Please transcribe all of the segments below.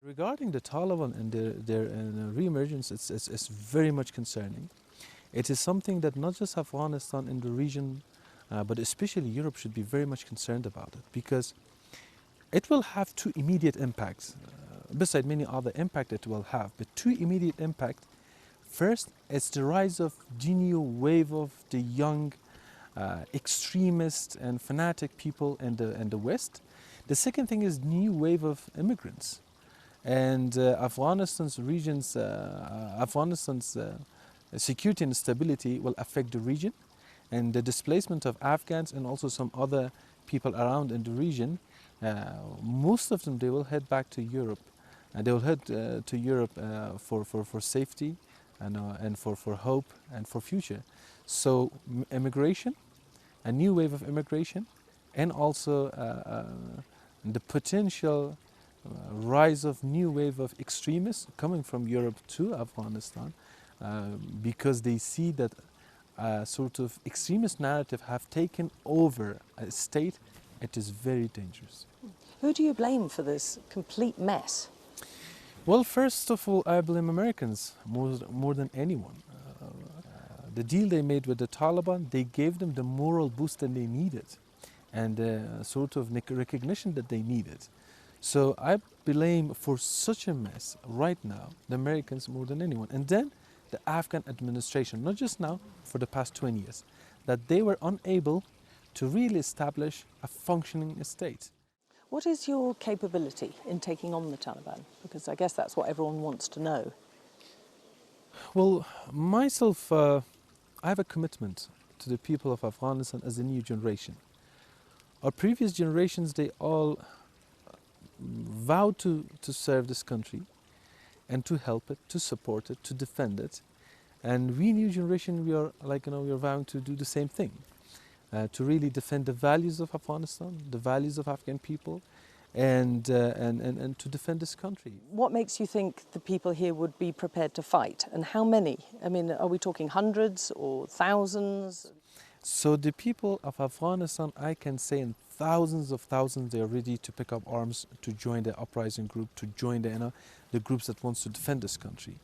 Regarding the Taliban and their re-emergence, it's very much concerning. It is something that not just Afghanistan in the region, but especially Europe should be very much concerned about it, because it will have two immediate impacts, beside many other impacts it will have, but two immediate impacts. First, it's the rise of the new wave of the young extremist and fanatic people in the West. The second thing is new wave of immigrants. And Afghanistan's security and stability will affect the region, and the displacement of Afghans and also some other people around in the region, most of them, they will head back to Europe. They will head to Europe for safety and for hope and for future. So immigration, a new wave of immigration, and also the potential rise of new wave of extremists coming from Europe to Afghanistan, because they see that sort of extremist narrative have taken over a state. It is very dangerous. Who do you blame for this complete mess? Well, first of all, I blame Americans more than anyone. The deal they made with the Taliban, they gave them the moral boost that they needed and the sort of recognition that they needed. So I blame for such a mess right now the Americans more than anyone. And then the Afghan administration, not just now, for the past 20 years, that they were unable to really establish a functioning state. What is your capability in taking on the Taliban? Because I guess that's what everyone wants to know. Well, myself, I have a commitment to the people of Afghanistan as a new generation. Our previous generations, they all vowed to serve this country and to help it, to support it, to defend it. And we, new generation, we are we are vowing to do the same thing, to really defend the values of Afghanistan, the values of Afghan people, and to defend this country. What makes you think the people here would be prepared to fight, and how many? I mean, are we talking hundreds or thousands? So the people of Afghanistan, I can say in thousands of thousands, they are ready to pick up arms, to join the uprising group, to join the groups that wants to defend this country.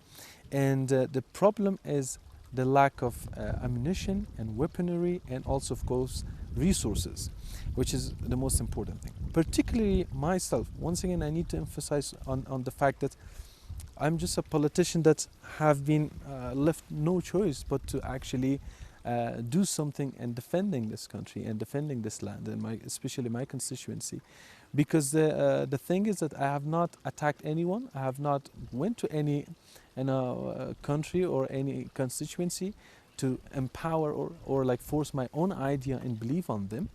And the problem is the lack of ammunition and weaponry, and also, of course, resources, which is the most important thing. Particularly myself, once again, I need to emphasize on the fact that I'm just a politician that have been left no choice but to actually do something in defending this country and defending this land, and especially my constituency, because the thing is that I have not attacked anyone. I have not went to any country or any constituency to empower or like force my own idea and belief on them.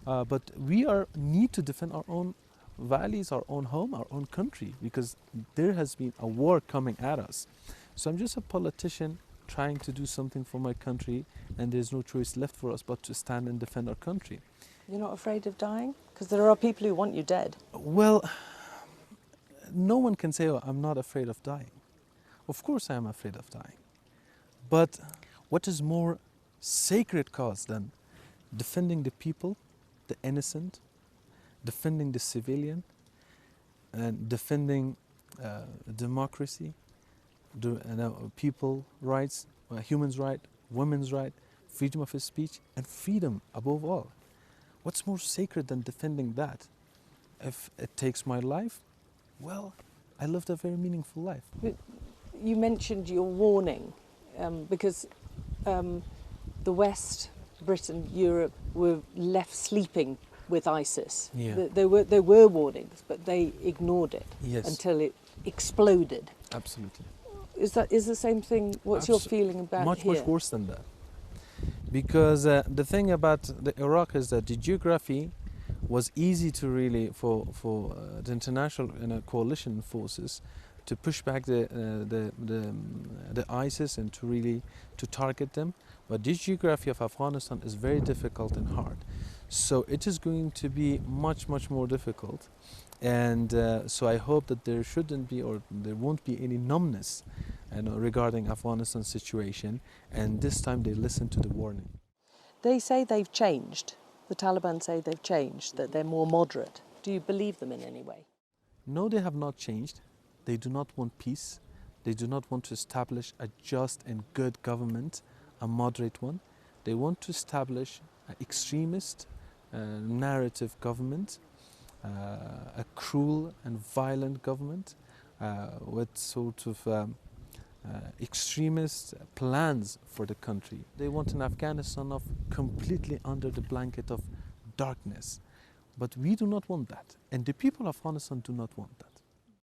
But we need to defend our own values, our own home, our own country, because there has been a war coming at us. So I'm just a politician trying to do something for my country, and there's no choice left for us but to stand and defend our country. You're not afraid of dying? Because there are people who want you dead. Well, no one can say, oh, I'm not afraid of dying. Of course I am afraid of dying. But what is more sacred cause than defending the people, the innocent, defending the civilian, and defending democracy, people rights, human rights, women's rights, freedom of speech, and freedom above all. What's more sacred than defending that? If it takes my life, well, I lived a very meaningful life. But you mentioned your warning, because the West, Britain, Europe were left sleeping with ISIS. Yeah. There were warnings, but they ignored it until it exploded. Absolutely. Is the same thing? What's your feeling about much, here? Much worse than that. Because the thing about the Iraq is that the geography was easy to really for the international coalition forces to push back the ISIS and to really to target them. But this geography of Afghanistan is very difficult and hard. So it is going to be much more difficult. And so I hope that there shouldn't be, or there won't be, any numbness regarding Afghanistan's situation, and this time they listen to the warning. They say they've changed. The Taliban say they've changed, that they're more moderate. Do you believe them in any way? No, they have not changed. They do not want peace. They do not want to establish a just and good government, a moderate one. They want to establish an extremist narrative government, a cruel and violent government with sort of extremist plans for the country. They want an Afghanistan of completely under the blanket of darkness. But we do not want that. And the people of Afghanistan do not want that.